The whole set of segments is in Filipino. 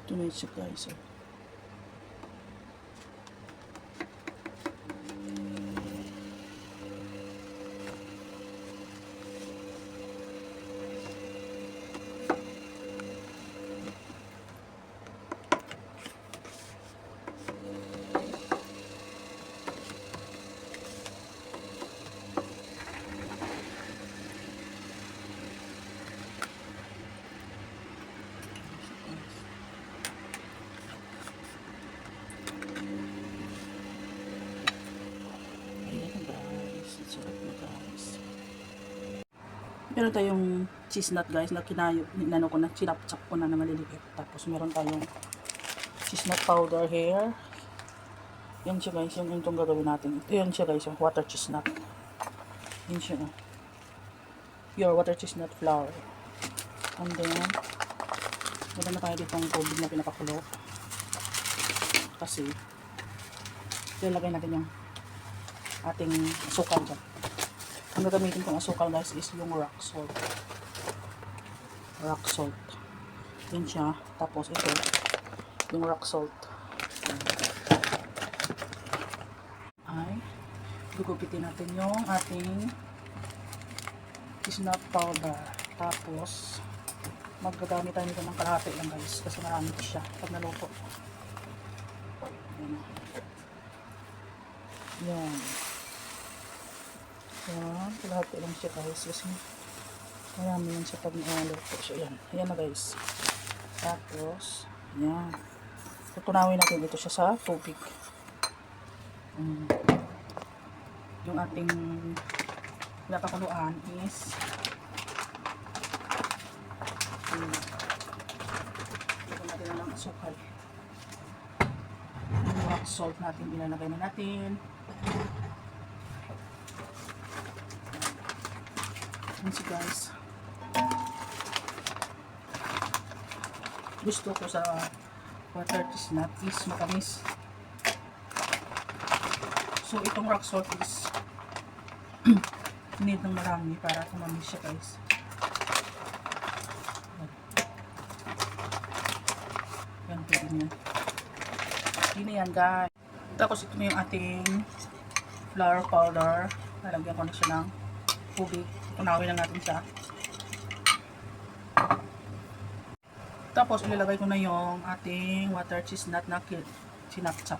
Ito na siya guys. Meron tayong cheese nut guys na kinayo, nano ko na, chinap-chop ko na maliliit. Tapos meron tayong cheese nut powder here. Yan siya guys, yung itong gagawin natin. Ito yan siya guys, yung water cheese nut. Yan siya. Pure water cheese nut flour. And then, meron na tayo ditong tubig na pinapakulo. Kasi, ilalagay natin yung ating asukal dyan. Ang gagamitin kong asukal guys is yung rock salt. Rock salt. Yan siya. Tapos ito, yung rock salt. Ay, gugupitin natin yung ating cheese nut powder. Tapos, magagamit tayo nito ng kalahati lang guys. Kasi marami ito siya pag naluto. Yan. Yan, kalahati lang siya guys kasi marami lang siya pag naluto siya. Yan, ayan na guys. Tapos, yan. Tutunawin natin ito siya sa tubig. Yung ating pinapakuluan is ito natin na ng asukal. Yung rock salt natin, ilalagay na natin. Yan si guys. Gusto ko sa water cheese nut is matamis. So itong rock salt is need ng marami para tumamis siya guys. Yan, pwede niya. Hindi na yan guys. Tapos ito na yung ating flour powder. Lalagyan ko na siya ng tubig. Tunawin lang natin siya. Tapos ilalagay ko na yung ating water cheese nut na sinapchap.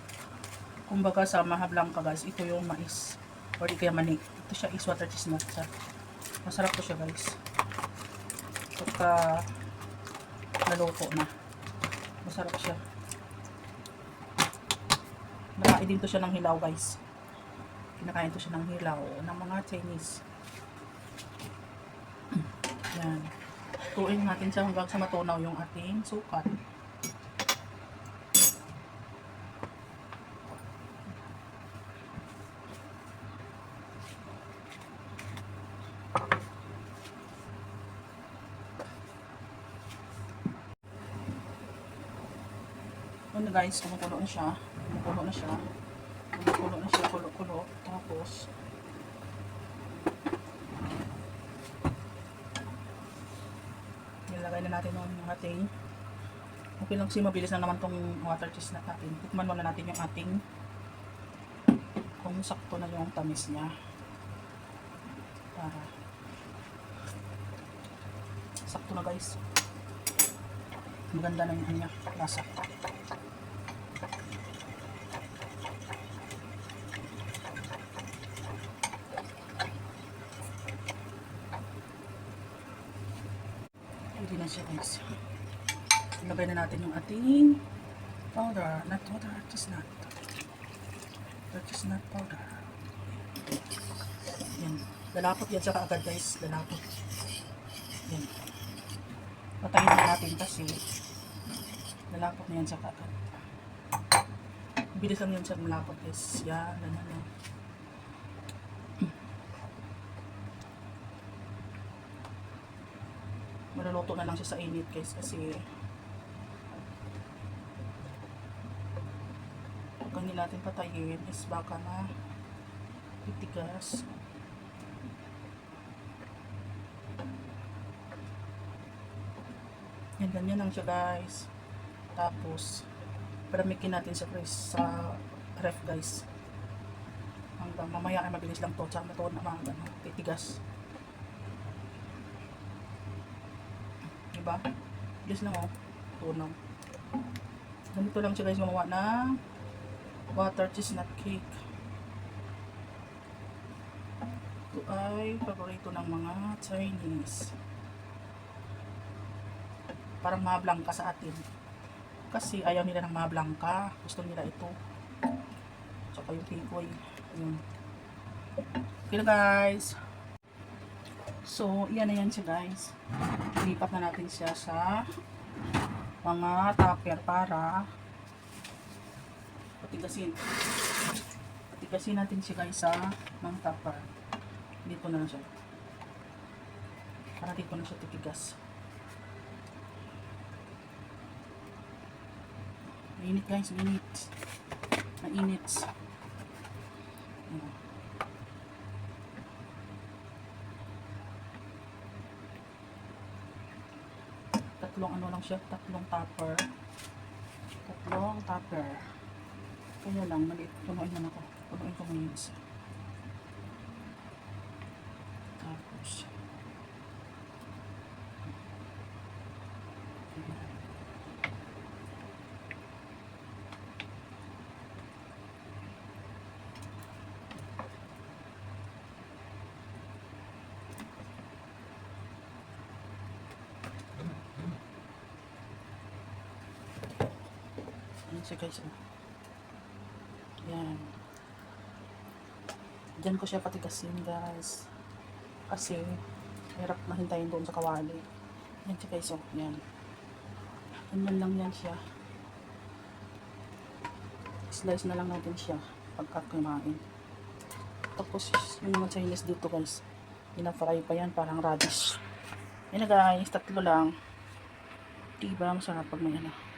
Kumbaga sa Mahablanca guys, ito yung mais. Or di kaya mani. Ito siya is water cheese nut siya. Masarap to siya guys. Pagka naluto na. Masarap siya. Nakain din to siya ng hilaw guys. Kinakain to siya ng hilaw ng mga Chinese. Yan. Tuin natin siya hanggang sa matunaw yung ating sukat. Ano guys, kumukulo na siya. Kumukulo na siya. Kumukulo na siya. Kulo-kulo. Tapos, nilagay na natin yung ating okay lang kasi mabilis lang naman tong water cheese na natin. Tikman muna natin yung ating kung sakto na yung tamis niya. Para sakto na guys. Maganda na yung kanya lasa. Pwede na siya guys. Ilagay na natin yung ating powder. Not water, cheese nut. Cheese nut powder. Yan. Lalapot yan siya kaagad guys. Lalapot. Yan. Patayin na natin kasi lalapot na yan siya kaagad. Bilis lang yan siya malapot guys. Yan. Yan. Maluluto na lang siya sa init guys kasi kung hindi natin patayin is baka na titigas. Yan, ganyan lang siya guys. Tapos, paramikin natin sa ref guys. Hanggang mamaya ay mabilis lang to. Tsaka ito na mga titigas. Diba? Bilis lang oh. Tunaw. Ganito lang siya guys gumawa ng butter chestnut cake. Ito ay paborito ng mga Chinese. Parang mablangka sa atin. Kasi ayaw nila ng mablangka. Gusto nila ito. Tsaka yung tikoy. Ayun. Okay na guys. So, yan na yan siya guys. Lipat na natin siya sa mga tupper para patigasin natin siya guys sa mga tupper. Dito na siya. Para dito na siya titigas. Mainit guys, mainit. Mainit. Tatlong ano lang siya, tatlong tupper. Kaya lang, maliit. Punuin naman ako. Punuin ko muna yung isa. Tapos, ayan siya guys. Yan. Diyan ko siya patigasin guys. Kasi, hirap na hintayin doon sa kawali. Yan siya guys. Yan. Ganyan lang yan siya. Slice na lang natin siya pagka kumain. Tapos, yung mga Chinese dito guys. Ina-fry pa yan. Parang radish. Yan na guys. Tatlo lang. Diba? Masarap pag may ano.